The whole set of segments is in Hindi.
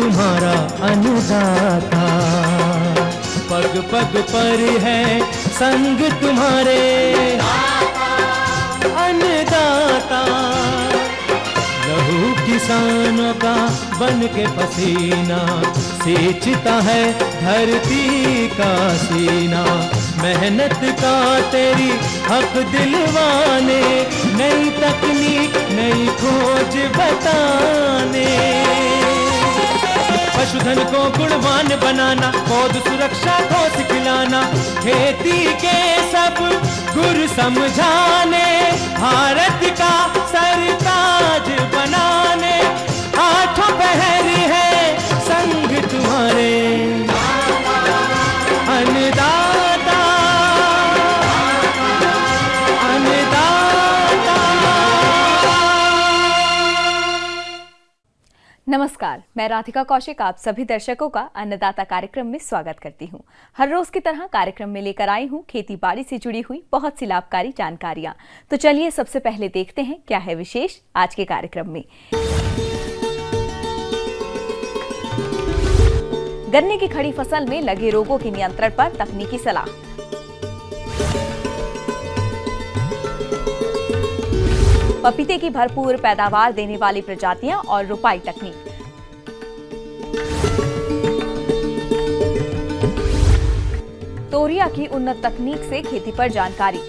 तुम्हारा अन्नदाता, पग पग पर है संग तुम्हारे अन्नदाता। लहू किसानों का बन के पसीना सींचता है धरती का सीना। मेहनत का तेरी हक दिलवाने, नई तकनीक नई खोज बताने। पशुधन को गुणवान बनाना, पौध सुरक्षा को सिखलाना, खेती के सब गुर समझाने, भारत का सरताज बनाने। आठों पहर है संग तुम्हारे अन्नदाता, अन्नदाता। नमस्कार, मैं राधिका कौशिक आप सभी दर्शकों का अन्नदाता कार्यक्रम में स्वागत करती हूं। हर रोज की तरह कार्यक्रम में लेकर आई हूं खेती बाड़ी से जुड़ी हुई बहुत सी लाभकारी जानकारियां। तो चलिए सबसे पहले देखते हैं क्या है विशेष आज के कार्यक्रम में। गन्ने की खड़ी फसल में लगे रोगों के नियंत्रण पर तकनीकी सलाह। पपीते की भरपूर पैदावार देने वाली प्रजातियां और रोपाई तकनीक। तोरिया की उन्नत तकनीक से खेती पर जानकारी।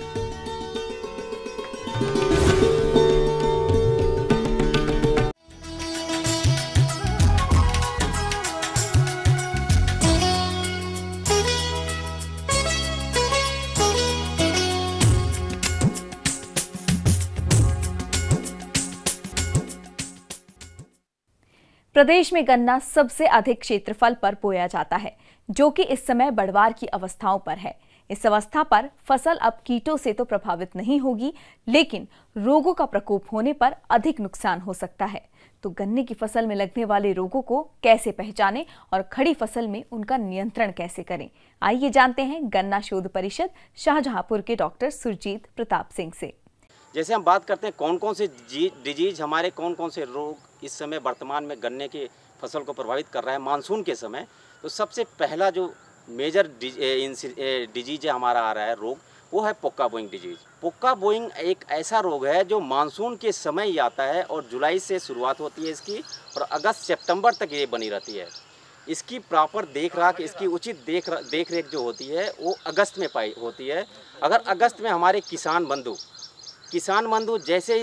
प्रदेश में गन्ना सबसे अधिक क्षेत्रफल पर बोया जाता है, जो कि इस समय बढ़वार की अवस्थाओं पर है। इस अवस्था पर फसल अब कीटों से तो प्रभावित नहीं होगी, लेकिन रोगों का प्रकोप होने पर अधिक नुकसान हो सकता है। तो गन्ने की फसल में लगने वाले रोगों को कैसे पहचानें और खड़ी फसल में उनका नियंत्रण कैसे करें, आइए जानते हैं गन्ना शोध परिषद शाहजहांपुर के डॉक्टर सुरजीत प्रताप सिंह से। जैसे हम बात करते हैं कौन कौन से डिजीज हमारे कौन कौन से रोग इस समय वर्तमान में गन्ने की फसल को प्रभावित कर रहा है मानसून के समय, तो सबसे पहला जो मेजर डिजीज हमारा आ रहा है रोग, वो है पोक्का बोइंग डिजीज। पोक्का बोइंग एक ऐसा रोग है जो मानसून के समय ही आता है और जुलाई से शुरुआत होती है इसकी और अगस्त सितंबर तक ये बनी रहती है। इसकी प्रॉपर देख रेख, इसकी उचित देख रेख जो होती है वो अगस्त में पाई होती है। अगर अगस्त में हमारे किसान बंधु जैसे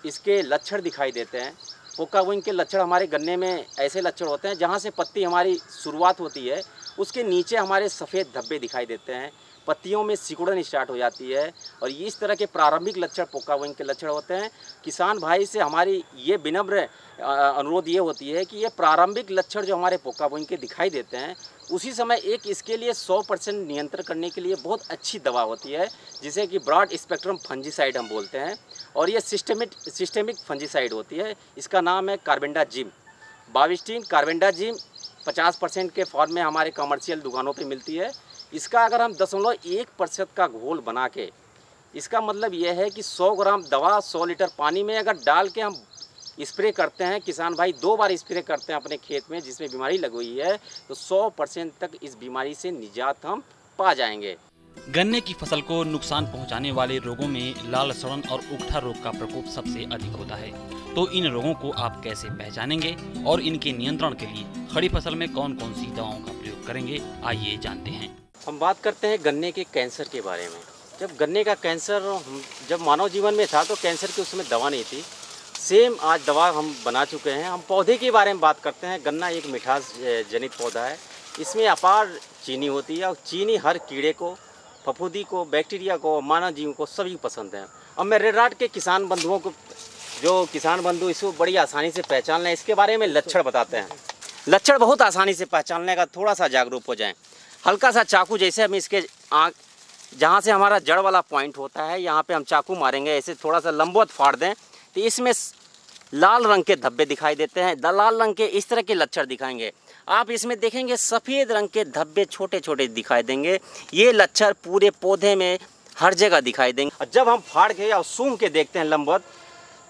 इसके लक्षण दिखाई देते हैं, पोक्का बोइंग के लक्षण हमारे गन्ने में ऐसे लक्षण होते हैं जहाँ से पत्ती हमारी शुरुआत होती है उसके नीचे हमारे सफ़ेद धब्बे दिखाई देते हैं, पत्तियों में सिकुड़न स्टार्ट हो जाती है और इस तरह के प्रारंभिक लक्षण पोक्का बोइंग के लक्षण होते हैं। किसान भाई से हमारी ये विनम्र अनुरोध ये होती है कि ये प्रारंभिक लक्षण जो हमारे पोक्का बोइंग के दिखाई देते हैं उसी समय एक इसके लिए 100% नियंत्रण करने के लिए बहुत अच्छी दवा होती है जिसे कि ब्रॉड स्पेक्ट्रम फंजीसाइड हम बोलते हैं और ये सिस्टेमिक फंजीसाइड होती है। इसका नाम है कार्बेंडाजिम, बाविस्टीन कार्बेंडाजिम 50% के फॉर्म में हमारे कमर्शियल दुकानों पे मिलती है। इसका अगर हम 0.1% का घोल बना के, इसका मतलब यह है कि 100 ग्राम दवा 100 लीटर पानी में अगर डाल के हम स्प्रे करते हैं, किसान भाई 2 बार स्प्रे करते हैं अपने खेत में जिसमें बीमारी लगी हुई है, तो 100% तक इस बीमारी से निजात हम पा जाएंगे। गन्ने की फसल को नुकसान पहुंचाने वाले रोगों में लाल सड़न और उकठा रोग का प्रकोप सबसे अधिक होता है। तो इन रोगों को आप कैसे पहचानेंगे और इनके नियंत्रण के लिए खड़ी फसल में कौन कौन सी दवाओं का प्रयोग करेंगे, आइए जानते हैं। हम बात करते हैं गन्ने के कैंसर के बारे में। जब गन्ने का कैंसर जब मानव जीवन में था तो कैंसर की उसमें दवा नहीं थी, सेम आज दवा हम बना चुके हैं। हम पौधे के बारे में बात करते हैं। गन्ना एक मिठास जनित पौधा है, इसमें अपार चीनी होती है और चीनी हर कीड़े को, फफूंदी को, बैक्टीरिया को, मानव जीव को सभी पसंद है। अब मैं रेड राट के किसान बंधुओं को, जो किसान बंधु इसको बड़ी आसानी से पहचान लें, इसके बारे में लक्षण बताते हैं। लक्षण बहुत आसानी से पहचानने का थोड़ा सा जागरूक हो जाएं। हल्का सा चाकू जैसे हम इसके आँख, जहाँ से हमारा जड़ वाला पॉइंट होता है, यहाँ पे हम चाकू मारेंगे, ऐसे थोड़ा सा लंबवत फाड़ दें तो इसमें लाल रंग के धब्बे दिखाई देते हैं। लाल रंग के इस तरह के लक्षण दिखाएंगे। आप इसमें देखेंगे सफ़ेद रंग के धब्बे छोटे छोटे दिखाई देंगे। ये लक्षण पूरे पौधे में हर जगह दिखाई देंगे। और जब हम फाड़ के या सूंघ के देखते हैं लंबवत,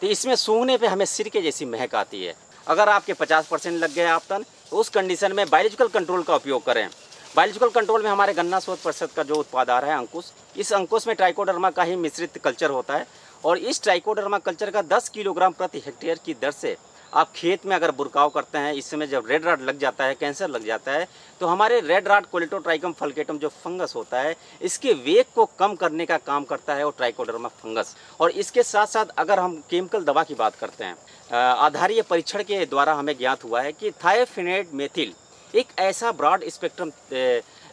तो इसमें सूंघने पे हमें सिरके जैसी महक आती है। अगर आपके 50% लग गए आप तन, उस कंडीशन में बायोलॉजिकल कंट्रोल का उपयोग करें। बायोलॉजिकल कंट्रोल में हमारे गन्ना शोध परिषद का जो उत्पाद आ रहा है अंकुश, इस अंकुश में ट्राइकोडर्मा का ही मिश्रित कल्चर होता है और इस ट्राइकोडर्मा कल्चर का 10 किलोग्राम प्रति हेक्टेयर की दर से आप खेत में अगर बुरकाव करते हैं, इस समय जब रेड राट लग जाता है, कैंसर लग जाता है, तो हमारे रेड राट कोलेटोट्राइकम फल्केटम जो फंगस होता है, इसके वेग को कम करने का काम करता है वो ट्राइकोडर्मा फंगस। और इसके साथ साथ अगर हम केमिकल दवा की बात करते हैं, आधारीय परीक्षण के द्वारा हमें ज्ञात हुआ है कि थायोफेनेट मेथिल एक ऐसा ब्रॉड स्पेक्ट्रम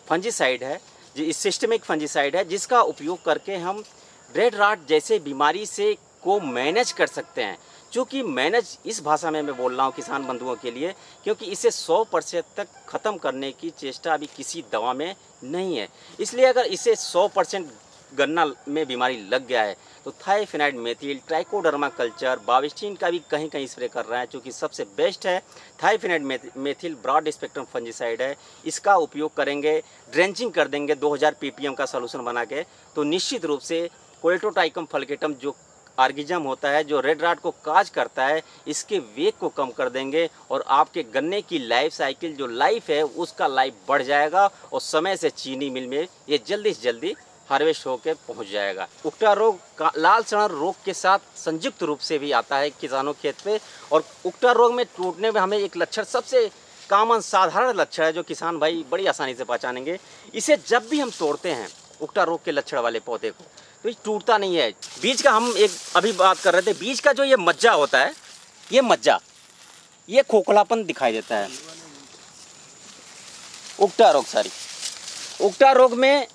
फंजीसाइड है, सिस्टमिक फंजीसाइड है, जिसका उपयोग करके हम रेड राट जैसे बीमारी से को मैनेज कर सकते हैं। चूँकि मैनेज इस भाषा में मैं बोल रहा हूँ किसान बंधुओं के लिए, क्योंकि इसे 100% तक ख़त्म करने की चेष्टा अभी किसी दवा में नहीं है। इसलिए अगर इसे 100% गन्ना में बीमारी लग गया है तो थायोफेनाइड मेथिल, ट्राइकोडर्मा कल्चर, बाविस्टीन का भी कहीं कहीं स्प्रे कर रहे हैं, चूँकि सबसे बेस्ट है थायोफेनाइड मेथिल ब्रॉड स्पेक्ट्रम फंजीसाइड है। इसका उपयोग करेंगे, ड्रेंचिंग कर देंगे 2000 ppm का सोल्यूशन बना के, तो निश्चित रूप से कोलेटोट्राइकम फल्केटम जो आर्गिजम होता है, जो रेड राट को काज करता है, इसके वेग को कम कर देंगे और आपके गन्ने की लाइफ साइकिल जो लाइफ है उसका लाइफ बढ़ जाएगा और समय से चीनी मिल में ये जल्दी से जल्दी हार्वेस्ट होकर पहुंच जाएगा। उकटा रोग लाल सड़न रोग के साथ संयुक्त रूप से भी आता है किसानों खेत पे, और उकटा रोग में टूटने में हमें एक लक्षण सबसे कॉमन साधारण लक्षण है जो किसान भाई बड़ी आसानी से पहचानेंगे। इसे जब भी हम तोड़ते हैं उकटा रोग के लक्षण वाले पौधे को, तो ये टूटता नहीं है। बीज का हम एक अभी बात कर रहे थे, बीज का जो ये मज्जा होता है, ये मज्जा, ये खोखलापन दिखाई देता है। उकटा रोग उकटा रोग में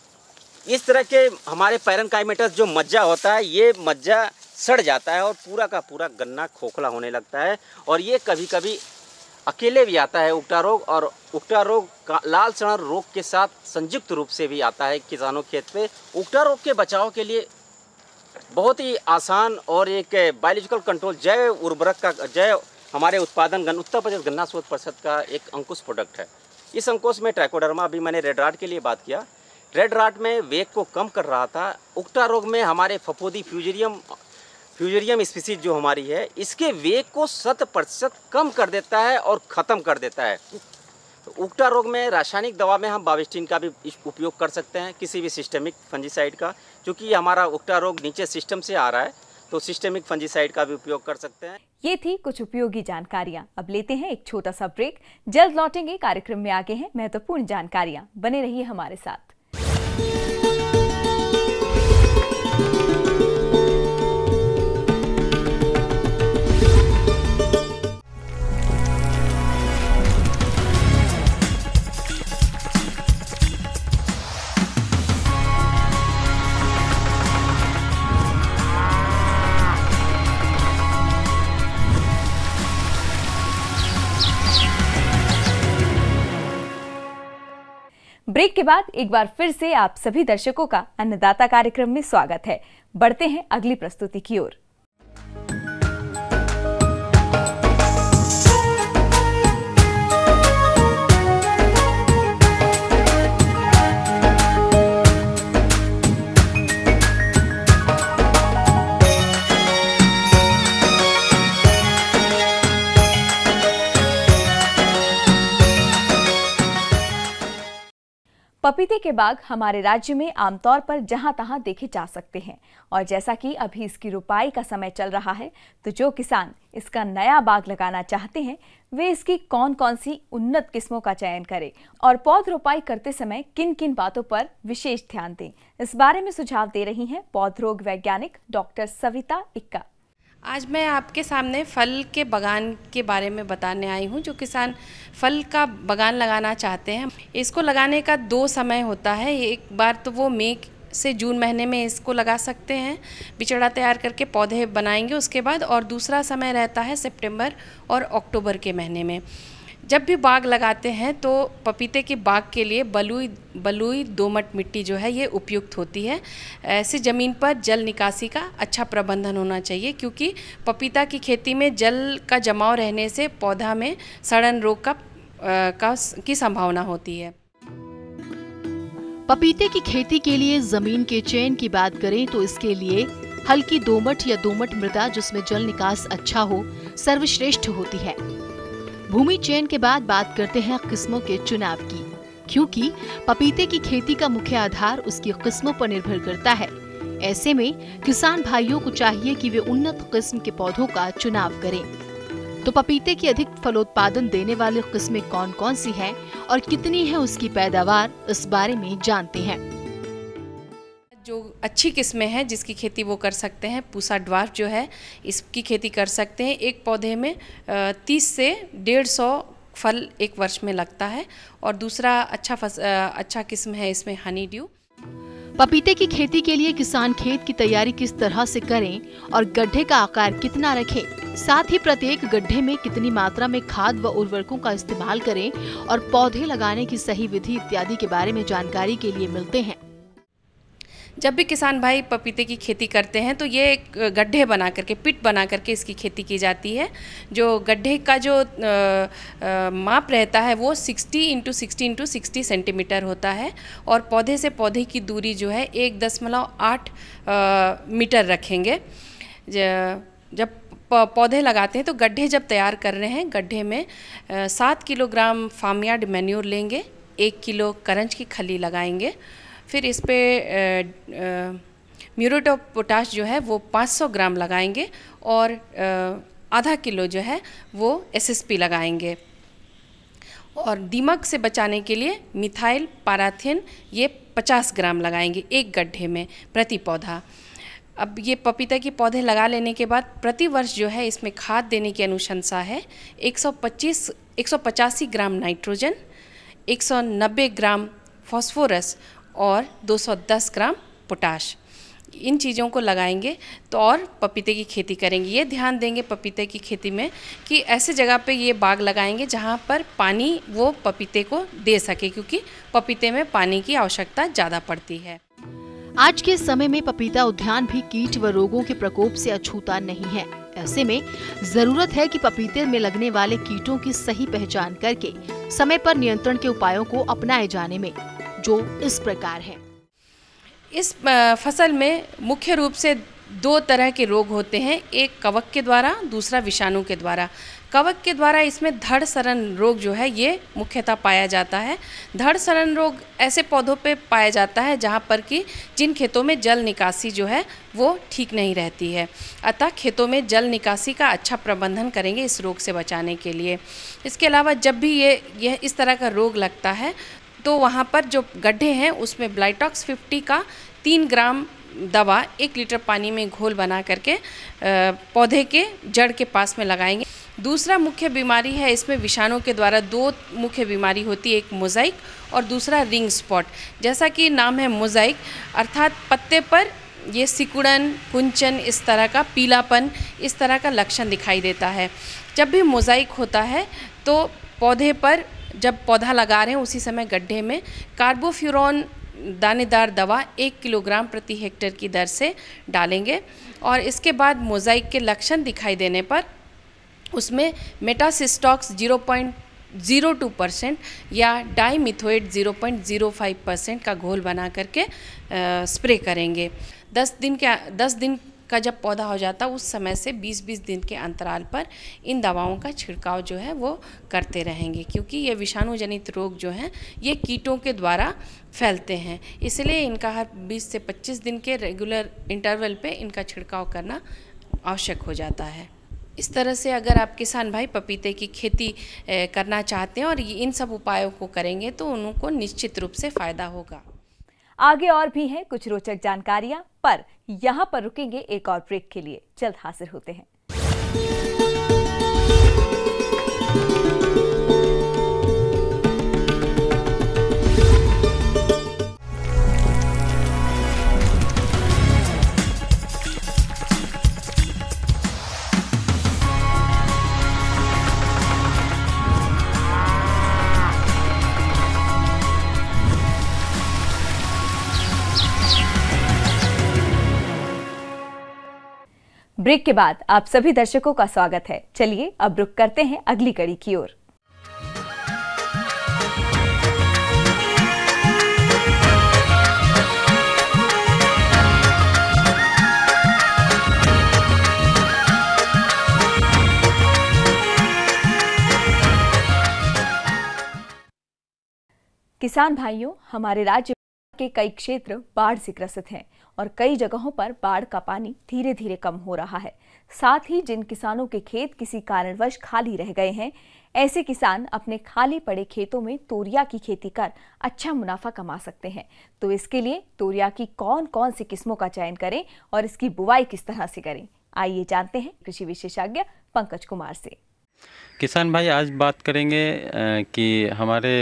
इस तरह के हमारे पैरेनकाइमेटस जो मज्जा होता है, ये मज्जा सड़ जाता है और पूरा का पूरा गन्ना खोखला होने लगता है। और ये कभी कभी अकेले भी आता है उकटा रोग, और उकटा रोग लाल सड़न रोग के साथ संयुक्त रूप से भी आता है किसानों खेत पे। उकटा रोग के बचाव के लिए बहुत ही आसान और एक बायोलॉजिकल कंट्रोल जैव उर्वरक का हमारे उत्पादन उत्तर प्रदेश गन्ना शोध परिषद का एक अंकुश प्रोडक्ट है। इस अंकुश में ट्राइकोडर्मा, अभी मैंने रेड राट के लिए बात किया, रेड राट में वेग को कम कर रहा था। उकटा रोग में हमारे फफूंदी फ्यूजेरियम स्पीसीज जो हमारी है, इसके वेग को 100% कम कर देता है और ख़त्म कर देता है। तो उकटा रोग में रासायनिक दवा में हम बाविस्टीन का भी उपयोग कर सकते हैं, किसी भी सिस्टमिक फंजीसाइड का, क्योंकि हमारा उकटा रोग नीचे सिस्टम से आ रहा है, तो सिस्टमिक फंजीसाइड का भी उपयोग कर सकते हैं। ये थी कुछ उपयोगी जानकारियां। अब लेते हैं एक छोटा सा ब्रेक, जल्द लौटेंगे। कार्यक्रम में आगे हैं महत्वपूर्ण जानकारियां, बने रहिए हमारे साथ। ब्रेक के बाद एक बार फिर से आप सभी दर्शकों का अन्नदाता कार्यक्रम में स्वागत है। बढ़ते हैं अगली प्रस्तुति की ओर। पपीते के बाग हमारे राज्य में आमतौर पर जहां तहां देखे जा सकते हैं, और जैसा कि अभी इसकी रुपाई का समय चल रहा है, तो जो किसान इसका नया बाग लगाना चाहते हैं वे इसकी कौन कौन सी उन्नत किस्मों का चयन करें और पौध रोपाई करते समय किन किन बातों पर विशेष ध्यान दें, इस बारे में सुझाव दे रही हैं पौध रोग वैज्ञानिक डॉक्टर सविता इक्का। आज मैं आपके सामने फल के बागान के बारे में बताने आई हूँ। जो किसान फल का बागान लगाना चाहते हैं, इसको लगाने का 2 समय होता है। एक बार तो वो मई से जून महीने में इसको लगा सकते हैं, बिचड़ा तैयार करके पौधे बनाएंगे उसके बाद, और दूसरा समय रहता है सितंबर और अक्टूबर के महीने में। जब भी बाग लगाते हैं तो पपीते के बाग के लिए बलुई दोमट मिट्टी जो है ये उपयुक्त होती है। ऐसी ज़मीन पर जल निकासी का अच्छा प्रबंधन होना चाहिए, क्योंकि पपीता की खेती में जल का जमाव रहने से पौधा में सड़न रोग की संभावना होती है। पपीते की खेती के लिए ज़मीन के चयन की बात करें तो इसके लिए हल्की दोमट या दोमट मृदा जिसमें जल निकास अच्छा हो सर्वश्रेष्ठ होती है। भूमि चयन के बाद बात करते हैं किस्मों के चुनाव की, क्योंकि पपीते की खेती का मुख्य आधार उसकी किस्मों पर निर्भर करता है। ऐसे में किसान भाइयों को चाहिए कि वे उन्नत किस्म के पौधों का चुनाव करें। तो पपीते की अधिक फलोत्पादन देने वाली किस्में कौन कौन सी हैं और कितनी है उसकी पैदावार, इस बारे में जानते हैं। जो अच्छी किस्में हैं जिसकी खेती वो कर सकते हैं, पूसा ड्वार्फ जो है इसकी खेती कर सकते हैं। एक पौधे में 30 से 150 फल एक वर्ष में लगता है। और दूसरा अच्छा किस्म है इसमें हनी ड्यू। पपीते की खेती के लिए किसान खेत की तैयारी किस तरह से करें और गड्ढे का आकार कितना रखें, साथ ही प्रत्येक गड्ढे में कितनी मात्रा में खाद व उर्वरकों का इस्तेमाल करें और पौधे लगाने की सही विधि इत्यादि के बारे में जानकारी के लिए मिलते हैं। जब भी किसान भाई पपीते की खेती करते हैं तो ये एक गड्ढे बना करके, पिट बना करके इसकी खेती की जाती है। जो गड्ढे का जो माप रहता है वो 60 × 60 × 60 सेंटीमीटर होता है। और पौधे से पौधे की दूरी जो है 1.8 मीटर रखेंगे। जब पौधे लगाते हैं तो गड्ढे जब तैयार कर रहे हैं, गड्ढे में 7 किलोग्राम फार्म यार्ड मैन्योर लेंगे, 1 किलो करंज की खली लगाएंगे। फिर इस पे म्यूरेट ऑफ पोटाश जो है वो 500 ग्राम लगाएंगे और आधा किलो जो है वो SSP लगाएंगे। और दीमक से बचाने के लिए मिथाइल पाराथिन ये 50 ग्राम लगाएंगे एक गड्ढे में प्रति पौधा। अब ये पपीता के पौधे लगा लेने के बाद प्रति वर्ष जो है इसमें खाद देने की अनुशंसा है 185 ग्राम नाइट्रोजन, 190 ग्राम फॉस्फोरस और 210 ग्राम पोटाश। इन चीज़ों को लगाएंगे तो और पपीते की खेती करेंगे। ये ध्यान देंगे पपीते की खेती में कि ऐसे जगह पे ये बाग लगाएंगे जहाँ पर पानी वो पपीते को दे सके, क्योंकि पपीते में पानी की आवश्यकता ज़्यादा पड़ती है। आज के समय में पपीता उद्यान भी कीट व रोगों के प्रकोप से अछूता नहीं है। ऐसे में जरूरत है कि पपीते में लगने वाले कीटों की सही पहचान करके समय पर नियंत्रण के उपायों को अपनाए जाने में, जो इस प्रकार है। इस फसल में मुख्य रूप से 2 तरह के रोग होते हैं, एक कवक के द्वारा, दूसरा विषाणु के द्वारा। कवक के द्वारा इसमें धड़ सड़न रोग जो है ये मुख्यतः पाया जाता है। धड़ सड़न रोग ऐसे पौधों पे पाया जाता है जहाँ पर कि जिन खेतों में जल निकासी जो है वो ठीक नहीं रहती है। अतः खेतों में जल निकासी का अच्छा प्रबंधन करेंगे इस रोग से बचाने के लिए। इसके अलावा जब भी यह इस तरह का रोग लगता है तो वहाँ पर जो गड्ढे हैं उसमें ब्लाइटॉक्स 50 का 3 ग्राम दवा 1 लीटर पानी में घोल बना करके पौधे के जड़ के पास में लगाएंगे। दूसरा मुख्य बीमारी है इसमें विषाणु के द्वारा 2 मुख्य बीमारी होती है, एक मोज़ाइक और दूसरा रिंग स्पॉट। जैसा कि नाम है मोज़ाइक, अर्थात पत्ते पर ये सिकुड़न, कुंचन, इस तरह का पीलापन, इस तरह का लक्षण दिखाई देता है। जब भी मोज़ाइक होता है तो पौधे पर, जब पौधा लगा रहे हैं उसी समय गड्ढे में कार्बोफ्यूरॉन दानेदार दवा 1 किलोग्राम प्रति हेक्टेयर की दर से डालेंगे। और इसके बाद मोज़ाइक के लक्षण दिखाई देने पर उसमें मेटासिस्टॉक्स 0.02% या डाइमिथोएट 0.05% का घोल बना करके स्प्रे करेंगे। 10 दिन का जब पौधा हो जाता है उस समय से 20-20 दिन के अंतराल पर इन दवाओं का छिड़काव जो है वो करते रहेंगे, क्योंकि ये विषाणु जनित रोग जो हैं ये कीटों के द्वारा फैलते हैं। इसलिए इनका हर 20 से 25 दिन के रेगुलर इंटरवल पे इनका छिड़काव करना आवश्यक हो जाता है। इस तरह से अगर आप किसान भाई पपीते की खेती करना चाहते हैं और इन सब उपायों को करेंगे तो उनको निश्चित रूप से फ़ायदा होगा। आगे और भी हैं कुछ रोचक जानकारियां, पर यहाँ पर रुकेंगे एक और ब्रेक के लिए। जल्द हाजिर होते हैं। ब्रेक के बाद आप सभी दर्शकों का स्वागत है। चलिए अब रुक करते हैं अगली कड़ी की ओर। किसान भाइयों, हमारे राज्य के कई क्षेत्र बाढ़ से ग्रसित हैं और कई जगहों पर बाढ़ का पानी धीरे धीरे कम हो रहा है। साथ ही जिन किसानों के खेत किसी कारणवश खाली रह गए हैं, ऐसे किसान अपने खाली पड़े खेतों में तोरिया की खेती कर अच्छा मुनाफा कमा सकते हैं। तो इसके लिए तोरिया की कौन कौन सी किस्मों का चयन करें और इसकी बुवाई किस तरह से करें, आइए जानते हैं कृषि विशेषज्ञ पंकज कुमार से। किसान भाई, आज बात करेंगे कि हमारे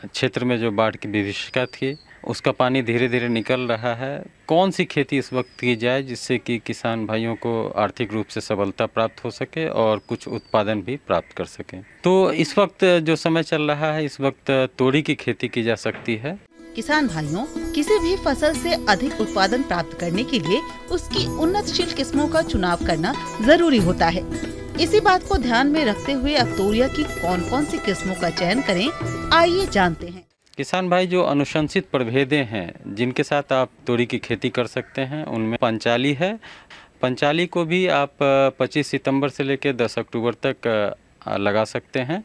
क्षेत्र में जो बाढ़ की विभीषिका थी उसका पानी धीरे धीरे निकल रहा है। कौन सी खेती इस वक्त की जाए जिससे कि किसान भाइयों को आर्थिक रूप से सबलता प्राप्त हो सके और कुछ उत्पादन भी प्राप्त कर सकें। तो इस वक्त जो समय चल रहा है, इस वक्त तोरी की खेती की जा सकती है। किसान भाइयों, किसी भी फसल से अधिक उत्पादन प्राप्त करने के लिए उसकी उन्नतशील किस्मों का चुनाव करना जरूरी होता है। इसी बात को ध्यान में रखते हुए अब तोरिया की कौन कौन सी किस्मों का चयन करें, आइए जानते हैं। किसान भाई, जो अनुशंसित प्रभेदें हैं जिनके साथ आप तोरी की खेती कर सकते हैं, उनमें पंचाली है। पंचाली को भी आप 25 सितंबर से लेकर 10 अक्टूबर तक लगा सकते हैं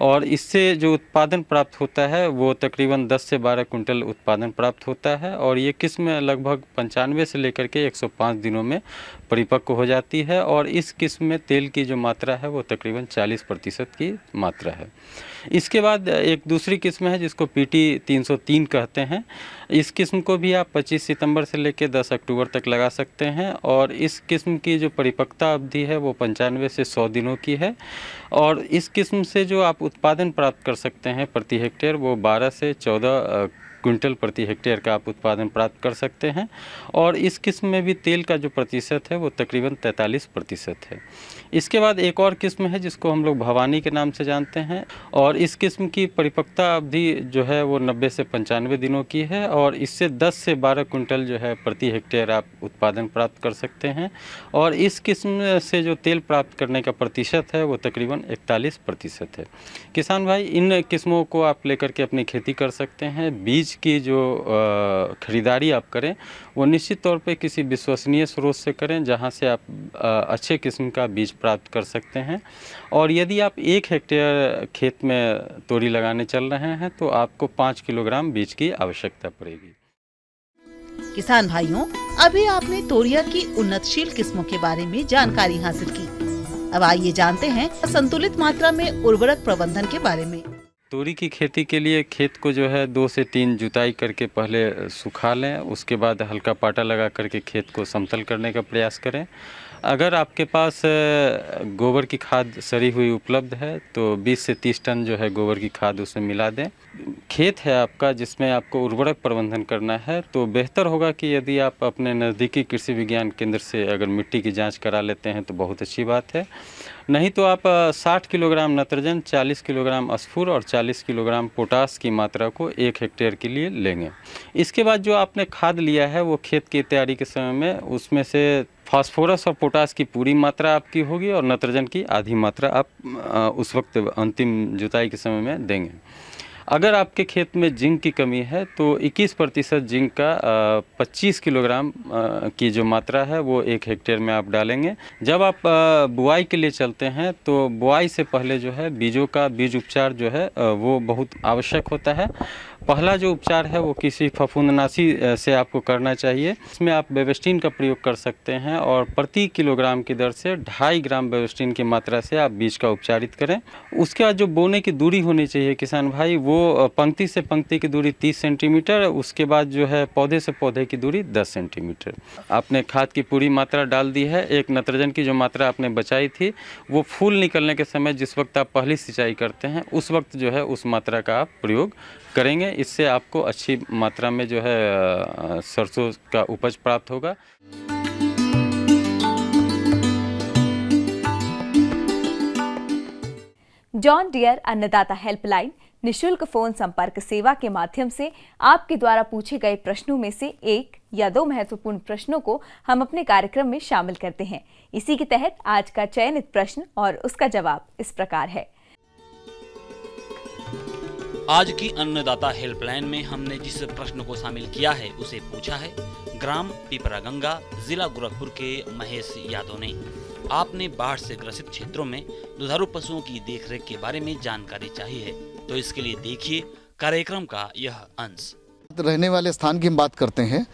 और इससे जो उत्पादन प्राप्त होता है वो तकरीबन 10 से 12 कुंटल उत्पादन प्राप्त होता है और ये किस्म लगभग 95 से लेकर के 105 दिनों में परिपक्व हो जाती है और इस किस्म में तेल की जो मात्रा है वो तकरीबन 40% की मात्रा है। इसके बाद एक दूसरी किस्म है जिसको PT 303 कहते हैं। इस किस्म को भी आप 25 सितंबर से लेकर 10 अक्टूबर तक लगा सकते हैं और इस किस्म की जो परिपक्वता अवधि है वो 95 से 100 दिनों की है और इस किस्म से जो आप उत्पादन प्राप्त कर सकते हैं प्रति हेक्टेयर वो 12 से 14 क्विंटल प्रति हेक्टेयर का आप उत्पादन प्राप्त कर सकते हैं और इस किस्म में भी तेल का जो प्रतिशत है वो तकरीबन 43% है। इसके बाद एक और किस्म है जिसको हम लोग भवानी के नाम से जानते हैं और इस किस्म की परिपक्वता अवधि जो है वो 90 से 95 दिनों की है और इससे 10 से 12 कुंटल जो है प्रति हेक्टेयर आप उत्पादन प्राप्त कर सकते हैं और इस किस्म से जो तेल प्राप्त करने का प्रतिशत है वो तकरीबन 41% है। किसान भाई, इन किस्मों को आप लेकर के अपनी खेती कर सकते हैं। बीज की जो खरीदारी आप करें वो निश्चित तौर पे किसी विश्वसनीय स्रोत से करें जहां से आप अच्छे किस्म का बीज प्राप्त कर सकते हैं और यदि आप 1 हेक्टेयर खेत में तोरी लगाने चल रहे हैं तो आपको 5 किलोग्राम बीज की आवश्यकता पड़ेगी। किसान भाइयों, अभी आपने तोरिया की उन्नतशील किस्मों के बारे में जानकारी हासिल की। अब आइए जानते हैं संतुलित मात्रा में उर्वरक प्रबंधन के बारे में। तोरी की खेती के लिए खेत को जो है 2 से 3 जुताई करके पहले सुखा लें, उसके बाद हल्का पाटा लगा करके खेत को समतल करने का प्रयास करें। अगर आपके पास गोबर की खाद सड़ी हुई उपलब्ध है तो 20 से 30 टन जो है गोबर की खाद उसमें मिला दें। खेत है आपका जिसमें आपको उर्वरक प्रबंधन करना है तो बेहतर होगा कि यदि आप अपने नज़दीकी कृषि विज्ञान केंद्र से अगर मिट्टी की जांच करा लेते हैं तो बहुत अच्छी बात है। नहीं तो आप 60 किलोग्राम नत्रजन, 40 किलोग्राम स्फूर और 40 किलोग्राम पोटास की मात्रा को 1 हेक्टेयर के लिए लेंगे। इसके बाद जो आपने खाद लिया है वो खेत की तैयारी के समय में उसमें से फास्फोरस और पोटास की पूरी मात्रा आपकी होगी और नत्रजन की आधी मात्रा आप उस वक्त अंतिम जुताई के समय में देंगे। अगर आपके खेत में जिंक की कमी है तो 21% जिंक का 25 किलोग्राम की जो मात्रा है वो 1 हेक्टेयर में आप डालेंगे। जब आप बुआई के लिए चलते हैं तो बुआई से पहले जो है बीजों का बीज उपचार जो है वो बहुत आवश्यक होता है। पहला जो उपचार है वो किसी फफूंदनाशी से आपको करना चाहिए। इसमें आप बेवेस्टिन का प्रयोग कर सकते हैं और प्रति किलोग्राम की दर से 2.5 ग्राम बेवेस्टिन की मात्रा से आप बीज का उपचारित करें। उसके बाद जो बोने की दूरी होनी चाहिए किसान भाई, वो पंक्ति से पंक्ति की दूरी 30 सेंटीमीटर, उसके बाद जो है पौधे से पौधे की दूरी 10 सेंटीमीटर। आपने खाद की पूरी मात्रा डाल दी है। एक नत्रजन की जो मात्रा आपने बचाई थी वो फूल निकलने के समय जिस वक्त आप पहली सिंचाई करते हैं उस वक्त जो है उस मात्रा का आप प्रयोग करेंगे। इससे आपको अच्छी मात्रा में जो है सरसों का उपज प्राप्त होगा। जॉन डियर अन्नदाता हेल्पलाइन निशुल्क फोन संपर्क सेवा के माध्यम से आपके द्वारा पूछे गए प्रश्नों में से 1 या 2 महत्वपूर्ण प्रश्नों को हम अपने कार्यक्रम में शामिल करते हैं। इसी के तहत आज का चयनित प्रश्न और उसका जवाब इस प्रकार है। आज की अन्नदाता हेल्पलाइन में हमने जिस प्रश्न को शामिल किया है उसे पूछा है ग्राम पिपरागंगा, जिला गोरखपुर के महेश यादव ने। आपने बाढ़ से ग्रसित क्षेत्रों में दुधारू पशुओं की देखरेख के बारे में जानकारी चाहिए है, तो इसके लिए देखिए कार्यक्रम का यह अंश। रहने वाले स्थान की हम बात करते हैं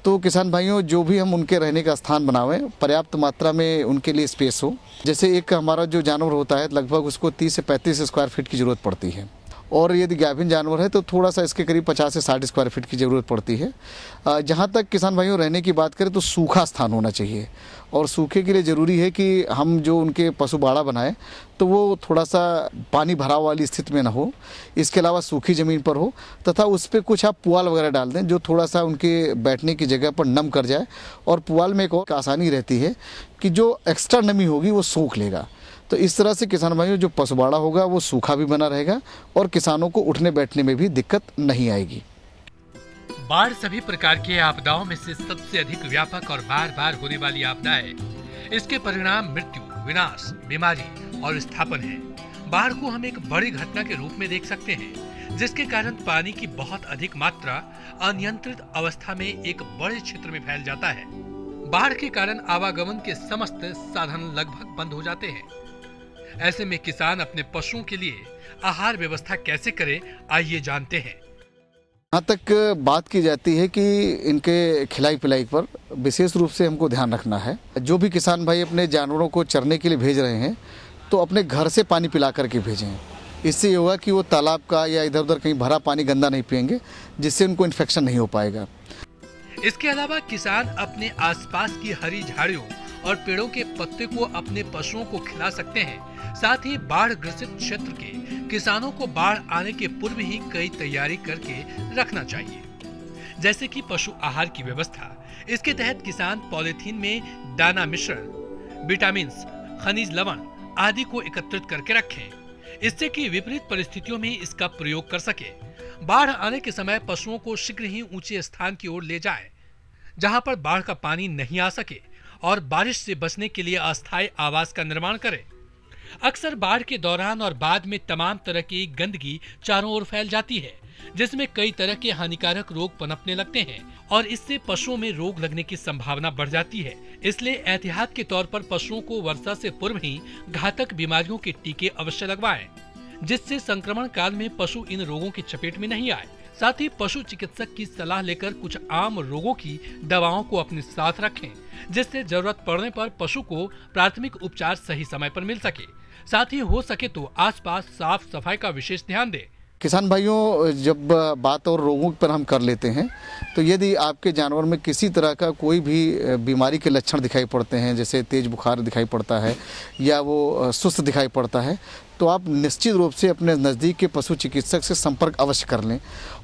तो किसान भाइयों, जो भी हम उनके रहने का स्थान बनावें, पर्याप्त मात्रा में उनके लिए स्पेस हो। जैसे एक हमारा जो जानवर होता है लगभग उसको 30 से 35 स्क्वायर फीट की ज़रूरत पड़ती है, और यदि गाभिन जानवर है तो थोड़ा सा इसके करीब 50 से 60 स्क्वायर फीट की ज़रूरत पड़ती है। जहाँ तक किसान भाइयों रहने की बात करें तो सूखा स्थान होना चाहिए, और सूखे के लिए ज़रूरी है कि हम जो उनके पशु बाड़ा बनाएं तो वो थोड़ा सा पानी भराव वाली स्थिति में ना हो, इसके अलावा सूखी ज़मीन पर हो, तथा उस पर कुछ आप पुआल वगैरह डाल दें जो थोड़ा सा उनके बैठने की जगह पर नम कर जाए। और पुआल में एक और आसानी रहती है कि जो एक्स्ट्रा नमी होगी वो सूख लेगा। तो इस तरह से किसान भाइयों जो पशुबाड़ा होगा वो सूखा भी बना रहेगा और किसानों को उठने बैठने में भी दिक्कत नहीं आएगी। बाढ़ सभी प्रकार के आपदाओं में से सबसे अधिक व्यापक और बार बार होने वाली आपदा है। इसके परिणाम मृत्यु, विनाश, बीमारी और विस्थापन है। बाढ़ को हम एक बड़ी घटना के रूप में देख सकते हैं, जिसके कारण पानी की बहुत अधिक मात्रा अनियंत्रित अवस्था में एक बड़े क्षेत्र में फैल जाता है। बाढ़ के कारण आवागमन के समस्त साधन लगभग बंद हो जाते हैं। ऐसे में किसान अपने पशुओं के लिए आहार व्यवस्था कैसे करे, आइए जानते हैं। यहाँ तक बात की जाती है कि इनके खिलाई पिलाई पर विशेष रूप से हमको ध्यान रखना है। जो भी किसान भाई अपने जानवरों को चरने के लिए भेज रहे हैं तो अपने घर से पानी पिला करके भेजें। इससे ये होगा कि वो तालाब का या इधर उधर कहीं भरा पानी गंदा नहीं पिएंगे, जिससे उनको इन्फेक्शन नहीं हो पाएगा। इसके अलावा किसान अपने आसपास की हरी झाड़ियों और पेड़ों के पत्ते को अपने पशुओं को खिला सकते हैं। साथ ही बाढ़ ग्रसित क्षेत्र के किसानों को बाढ़ आने के पूर्व ही कई तैयारी करके रखना चाहिए, जैसे कि पशु आहार की व्यवस्था। इसके तहत किसान पॉलीथीन में दाना मिश्रण, विटामिन, खनिज लवण आदि को एकत्रित करके रखें, इससे कि विपरीत परिस्थितियों में इसका प्रयोग कर सके। बाढ़ आने के समय पशुओं को शीघ्र ही ऊंचे स्थान की ओर ले जाएं, जहां पर बाढ़ का पानी नहीं आ सके, और बारिश से बचने के लिए अस्थायी आवास का निर्माण करें। अक्सर बाढ़ के दौरान और बाद में तमाम तरह की गंदगी चारों ओर फैल जाती है, जिसमें कई तरह के हानिकारक रोग पनपने लगते हैं और इससे पशुओं में रोग लगने की संभावना बढ़ जाती है। इसलिए एहतियात के तौर पर पशुओं को वर्षा से पूर्व ही घातक बीमारियों के टीके अवश्य लगवाएं, जिससे संक्रमण काल में पशु इन रोगों की चपेट में नहीं आए। साथ ही पशु चिकित्सक की सलाह लेकर कुछ आम रोगों की दवाओं को अपने साथ रखें, जिससे जरूरत पड़ने पर पशु को प्राथमिक उपचार सही समय पर मिल सके। साथ ही हो सके तो आसपास साफ सफाई का विशेष ध्यान दें। किसान भाइयों, जब बात और रोगों पर हम कर लेते हैं तो यदि आपके जानवर में किसी तरह का कोई भी बीमारी के लक्षण दिखाई पड़ते हैं, जैसे तेज बुखार दिखाई पड़ता है या वो सुस्त दिखाई पड़ता है, तो आप निश्चित रूप से अपने नज़दीक के पशु चिकित्सक से संपर्क अवश्य कर लें।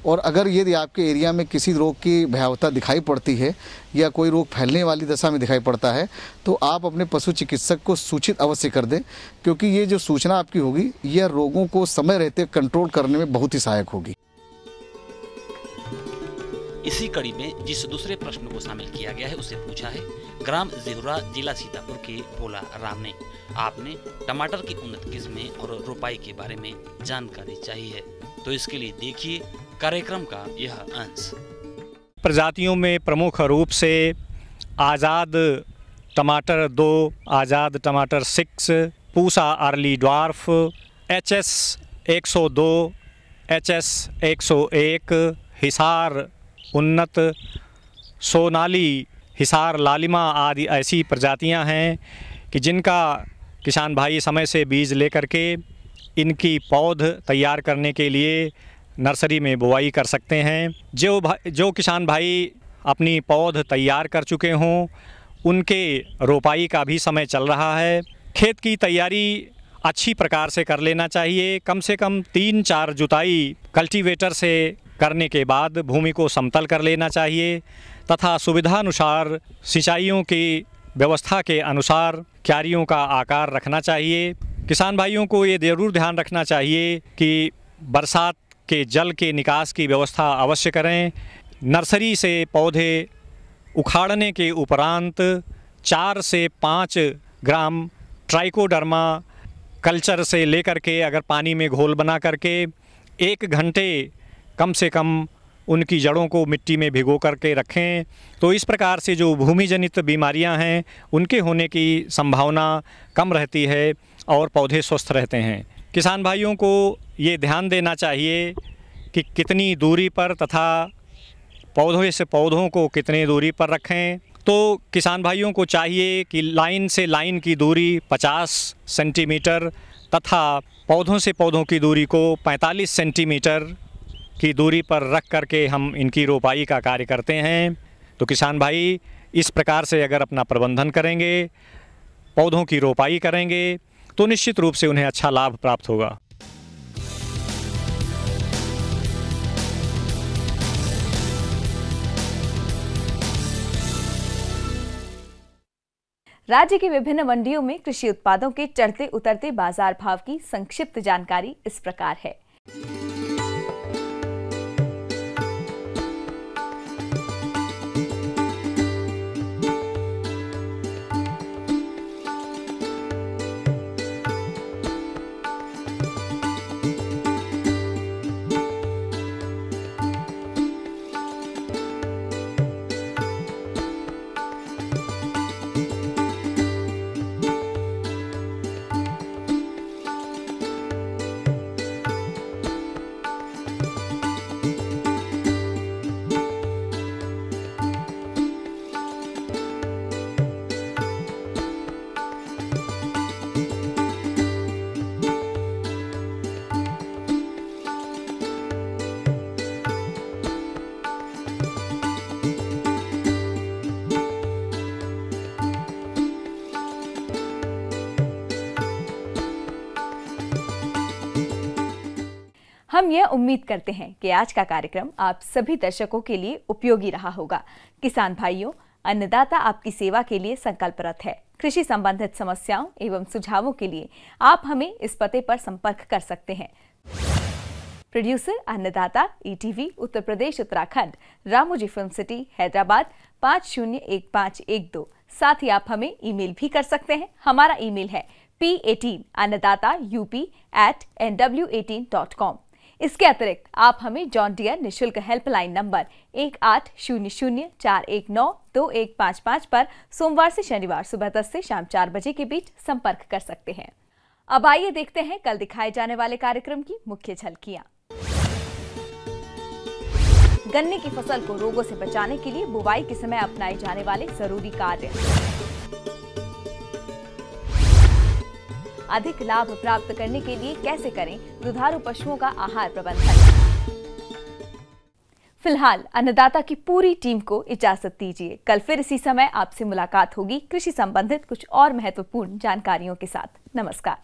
और अगर यदि आपके एरिया में किसी रोग की भयावहता दिखाई पड़ती है या कोई रोग फैलने वाली दशा में दिखाई पड़ता है तो आप अपने पशु चिकित्सक को सूचित अवश्य कर दें, क्योंकि ये जो सूचना आपकी होगी यह रोगों को समय रहते कंट्रोल करने में बहुत ही सहायक होगी। इसी कड़ी में जिस दूसरे प्रश्न को शामिल किया गया है उसे पूछा है ग्राम जिहुरा, जिला सीतापुर के भोला राम ने। आपने टमाटर की उन्नत किस्में और रोपाई के बारे में जानकारी चाहिए है, तो इसके लिए देखिए कार्यक्रम का यह अंश। प्रजातियों में प्रमुख रूप से आज़ाद टमाटर 2, आज़ाद टमाटर 6, Pusa early dwarf, HS 102, HS 101, Hisar उन्नत, सोनाली, हिसार लालिमा आदि ऐसी प्रजातियां हैं कि जिनका किसान भाई समय से बीज लेकर के इनकी पौध तैयार करने के लिए नर्सरी में बुआई कर सकते हैं। जो किसान भाई अपनी पौध तैयार कर चुके हों उनके रोपाई का भी समय चल रहा है। खेत की तैयारी अच्छी प्रकार से कर लेना चाहिए। कम से कम 3-4 जुताई कल्टीवेटर से करने के बाद भूमि को समतल कर लेना चाहिए तथा सुविधानुसार सिंचाइयों की व्यवस्था के अनुसार क्यारियों का आकार रखना चाहिए। किसान भाइयों को ये ज़रूर ध्यान रखना चाहिए कि बरसात के जल के निकास की व्यवस्था अवश्य करें। नर्सरी से पौधे उखाड़ने के उपरांत 4 से 5 ग्राम ट्राइकोडर्मा कल्चर से लेकर के अगर पानी में घोल बना करके 1 घंटे कम से कम उनकी जड़ों को मिट्टी में भिगो करके रखें, तो इस प्रकार से जो भूमि जनित बीमारियां हैं उनके होने की संभावना कम रहती है और पौधे स्वस्थ रहते हैं। किसान भाइयों को ये ध्यान देना चाहिए कि कितनी दूरी पर तथा पौधों से पौधों को कितनी दूरी पर रखें। तो किसान भाइयों को चाहिए कि लाइन से लाइन की दूरी 50 सेंटीमीटर तथा पौधों से पौधों की दूरी को 45 सेंटीमीटर की दूरी पर रख करके हम इनकी रोपाई का कार्य करते हैं। तो किसान भाई इस प्रकार से अगर अपना प्रबंधन करेंगे, पौधों की रोपाई करेंगे, तो निश्चित रूप से उन्हें अच्छा लाभ प्राप्त होगा। राज्य की विभिन्न मंडियों में कृषि उत्पादों के चढ़ते उतरते बाजार भाव की संक्षिप्त जानकारी इस प्रकार है। हम यह उम्मीद करते हैं कि आज का कार्यक्रम आप सभी दर्शकों के लिए उपयोगी रहा होगा। किसान भाइयों, अन्नदाता आपकी सेवा के लिए संकल्परत है। कृषि संबंधित समस्याओं एवं सुझावों के लिए आप हमें इस पते पर संपर्क कर सकते हैं। प्रोड्यूसर अन्नदाता, ETV, Uttar Pradesh Uttarakhand, Ramoji film city, Hyderabad 501512। साथ ही आप हमें ईमेल भी कर सकते हैं। हमारा ईमेल है p18annadaata@nw18.com। इसके अतिरिक्त आप हमें जॉन डियर निःशुल्क हेल्पलाइन नंबर 180041922155 पर सोमवार से शनिवार सुबह 10 से शाम 4 बजे के बीच संपर्क कर सकते हैं। अब आइए देखते हैं कल दिखाए जाने वाले कार्यक्रम की मुख्य झलकियां। गन्ने की फसल को रोगों से बचाने के लिए बुवाई के समय अपनाए जाने वाले जरूरी कार्य। अधिक लाभ प्राप्त करने के लिए कैसे करें दुधारू पशुओं का आहार प्रबंधन। फिलहाल अन्नदाता की पूरी टीम को इजाजत दीजिए। कल फिर इसी समय आपसे मुलाकात होगी कृषि संबंधित कुछ और महत्वपूर्ण जानकारियों के साथ। नमस्कार।